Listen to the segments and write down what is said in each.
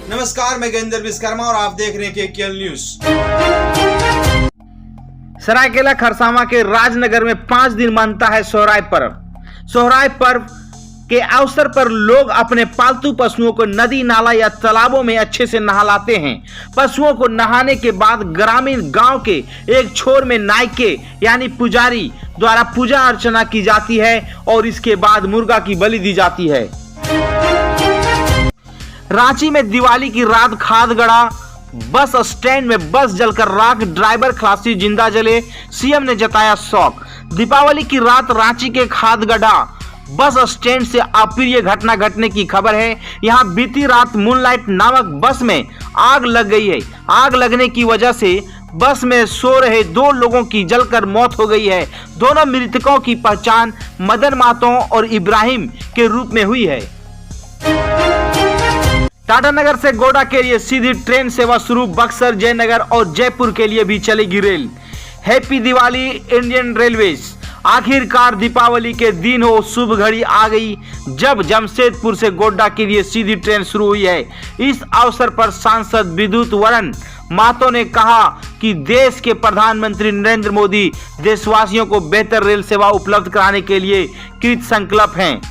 नमस्कार, मैं गजेंद्र विश्वकर्मा और आप देख रहे हैं केकेएल न्यूज। सरायकेला खरसावां के राजनगर में 5 दिन मनता है सोहराय पर्व। सोहराय पर्व के अवसर पर लोग अपने पालतू पशुओं को नदी नाला या तालाबों में अच्छे से नहलाते हैं। पशुओं को नहाने के बाद ग्रामीण गांव के एक छोर में नायके यानी पुजारी द्वारा पूजा अर्चना की जाती है और इसके बाद मुर्गा की बलि दी जाती है। रांची में दिवाली की रात खादगड़ा बस स्टैंड में बस जलकर राख, ड्राइवर खलासी जिंदा जले, सीएम ने जताया शौक। दीपावली की रात रांची के खादगड़ा बस स्टैंड से अप्रिय घटना घटने की खबर है। यहां बीती रात मूनलाइट नामक बस में आग लग गई है। आग लगने की वजह से बस में सो रहे 2 लोगों की जलकर मौत हो गई है। दोनों मृतकों की पहचान मदन महतो और इब्राहिम के रूप में हुई है। टाटानगर से गोड्डा के लिए सीधी ट्रेन सेवा शुरू। बक्सर, जयनगर और जयपुर के लिए भी चलेगी rail. Happy Diwali Indian railways. आखिरकार दीपावली के दिन हो, शुभ घड़ी आ गई जब जमशेदपुर से गोड्डा के लिए सीधी ट्रेन शुरू हुई है। इस अवसर पर सांसद विद्युत वरण महतो ने कहा कि देश के प्रधानमंत्री नरेंद्र मोदी देशवासियों को बेहतर रेल सेवा उपलब्ध कराने के लिए कृत संकल्प हैं।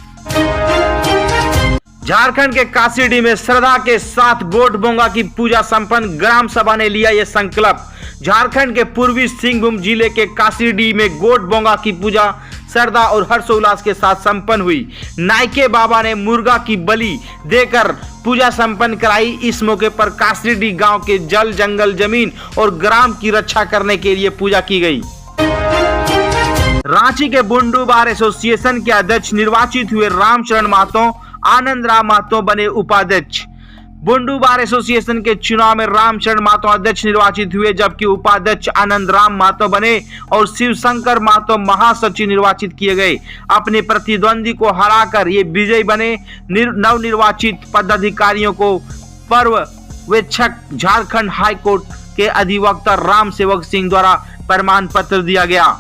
झारखंड के कासीडीह में श्रद्धा के साथ गोट बोंगा की पूजा संपन्न। ग्राम सभा ने लिया यह संकल्प। झारखंड के पूर्वी सिंहभूम जिले के कासीडीह में गोट बोंगा की पूजा श्रद्धा और हर्षोल्लास के साथ संपन्न हुई। नायके बाबा ने मुर्गा की बलि देकर पूजा संपन्न कराई। इस मौके पर कासीडीह गांव के जल, जंगल, जमीन और ग्राम की रक्षा करने के लिए पूजा की गई। रांची के बुंडू बार एसोसिएशन के अध्यक्ष निर्वाचित हुए रामचरण महतो। आनंद राम महतो बने उपाध्यक्ष। बुंडू बार एसोसिएशन के चुनाव में रामचरण महतो अध्यक्ष निर्वाचित हुए, जबकि उपाध्यक्ष आनंद राम महतो बने और शिवशंकर महतो महासचिव निर्वाचित किए गए। अपने प्रतिद्वंदी को हराकर ये विजयी बने। नवनिर्वाचित पदाधिकारियों को पर्यवेक्षक झारखंड हाईकोर्ट के अधिवक्ता राम सेवक सिंह द्वारा प्रमाण पत्र दिया गया।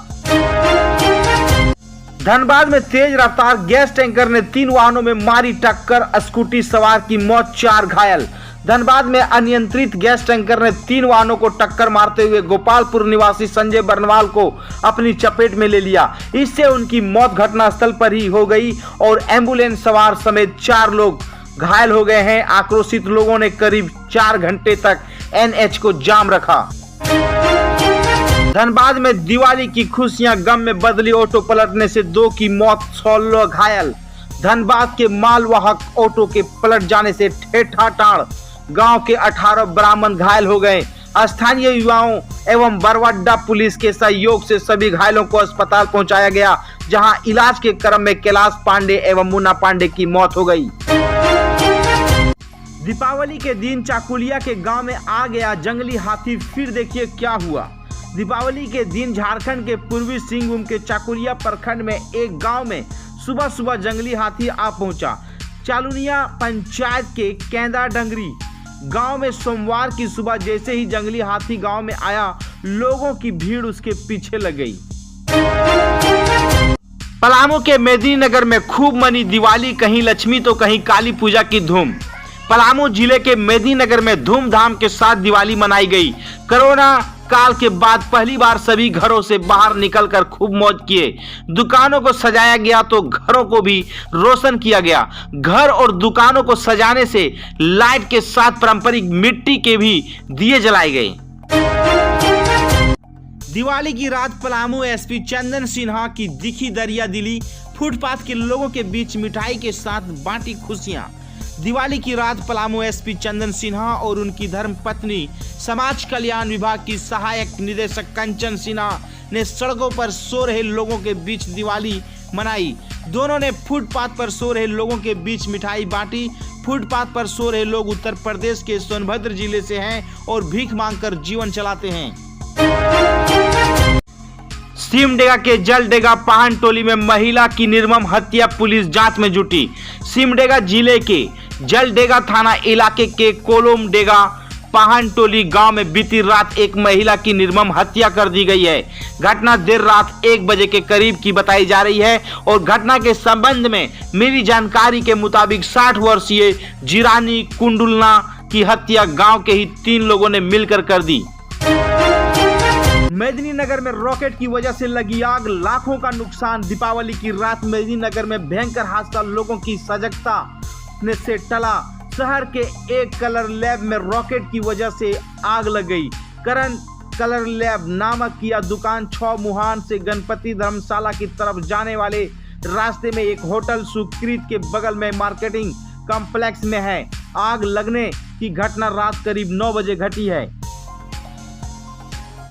धनबाद में तेज रफ्तार गैस टैंकर ने 3 वाहनों में मारी टक्कर, स्कूटी सवार की मौत, 4 घायल। धनबाद में अनियंत्रित गैस टैंकर ने 3 वाहनों को टक्कर मारते हुए गोपालपुर निवासी संजय बर्नवाल को अपनी चपेट में ले लिया। इससे उनकी मौत घटनास्थल पर ही हो गई और एम्बुलेंस सवार समेत 4 लोग घायल हो गए हैं। आक्रोशित लोगों ने करीब 4 घंटे तक NH को जाम रखा। धनबाद में दिवाली की खुशियां गम में बदली। ऑटो पलटने से 2 की मौत, 16 घायल। धनबाद के मालवाहक ऑटो के पलट जाने से ठेठाटाड़ गांव के 18 ब्राह्मण घायल हो गए। स्थानीय युवाओं एवं बरवाडा पुलिस के सहयोग से सभी घायलों को अस्पताल पहुंचाया गया, जहां इलाज के क्रम में कैलाश पांडे एवं मुन्ना पांडे की मौत हो गई। दीपावली के दिन चाकुलिया के गांव में आ गया जंगली हाथी। फिर देखिए क्या हुआ। दीपावली के दिन झारखंड के पूर्वी सिंहभूम के चाकुलिया प्रखंड में एक गांव में सुबह सुबह जंगली हाथी आ पहुंचा। चालुनिया पंचायत के केंदा डंगरी गांव में सोमवार की सुबह जैसे ही जंगली हाथी गांव में आया, लोगों की भीड़ उसके पीछे लग गई। पलामू के मेदिनीनगर में खूब मनी दिवाली, कहीं लक्ष्मी तो कहीं काली पूजा की धूम। पलामू जिले के मेदिनीनगर में धूमधाम के साथ दिवाली मनाई गई। कोरोना काल के बाद पहली बार सभी घरों से बाहर निकलकर खूब मौज किए। दुकानों को सजाया गया तो घरों को भी रोशन किया गया। घर और दुकानों को सजाने से लाइट के साथ पारंपरिक मिट्टी के भी दिए जलाए गए। दिवाली की रात पलामू एसपी चंदन सिन्हा की दिखी दरिया दिली। फुटपाथ के लोगों के बीच मिठाई के साथ बांटी खुशियां। दिवाली की रात पलामू एसपी चंदन सिन्हा और उनकी धर्मपत्नी समाज कल्याण विभाग की सहायक निदेशक कंचन सिन्हा ने सड़कों पर सो रहे लोगों के बीच दिवाली मनाई। दोनों ने फुटपाथ पर सो रहे लोगों के बीच मिठाई बांटी। फुटपाथ पर सो रहे लोग उत्तर प्रदेश के सोनभद्र जिले से हैं और भीख मांगकर जीवन चलाते हैं। सिमडेगा के जलडेगा पाहन टोली में महिला की निर्मम हत्या, पुलिस जांच में जुटी। सिमडेगा जिले के जलडेगा थाना इलाके के कोलोमडेगा पाहन टोली गांव में बीती रात एक महिला की निर्मम हत्या कर दी गई है। घटना देर रात 1 बजे के करीब की बताई जा रही है और घटना के संबंध में मिली जानकारी के मुताबिक 60 वर्षीय जिरानी कुंडुलना की हत्या गांव के ही 3 लोगों ने मिलकर कर दी। मेदिनीनगर में रॉकेट की वजह से लगी आग, लाखों का नुकसान। दीपावली की रात मेदिनीनगर में भयंकर हादसा, लोगों की सजगता से टला। शहर के एक कलर लैब में रॉकेट की वजह से आग लग गई। करण कलर लैब नामक यह दुकान 6 मुहान से गणपति धर्मशाला की तरफ जाने वाले रास्ते में एक होटल सुकृत के बगल में मार्केटिंग कॉम्प्लेक्स में है। आग लगने की घटना रात करीब 9 बजे घटी है।